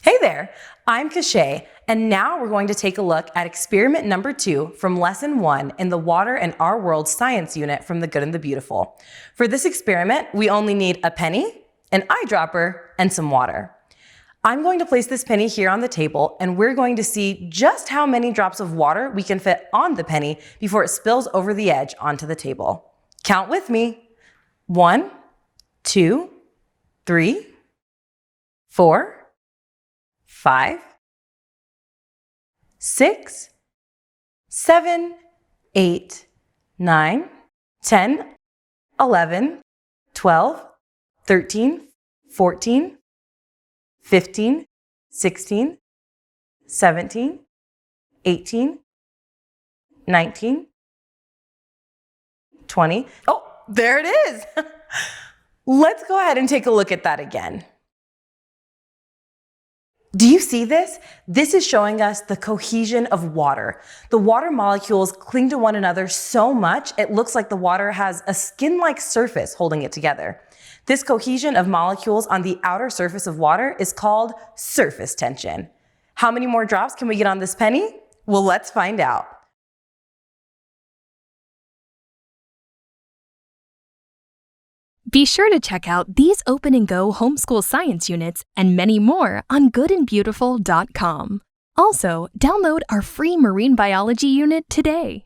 Hey there, I'm Kashay, and now we're going to take a look at experiment number 2 from lesson 1 in the Water and Our World science unit from The Good and the Beautiful. For this experiment, we only need a penny, an eyedropper, and some water. I'm going to place this penny here on the table, and we're going to see just how many drops of water we can fit on the penny before it spills over the edge onto the table. Count with me. 1, 2, 3, 4, 5, 6, 7, 8, 9, 10, 11, 12, 13, 14, 15, 16, 17, 18, 19, 20. Oh, there it is. Let's go ahead and take a look at that again. Do you see this? This is showing us the cohesion of water. The water molecules cling to one another so much, it looks like the water has a skin-like surface holding it together. This cohesion of molecules on the outer surface of water is called surface tension. How many more drops can we get on this penny? Well, let's find out. Be sure to check out these Open and Go homeschool science units and many more on goodandbeautiful.com. Also, download our free marine biology unit today.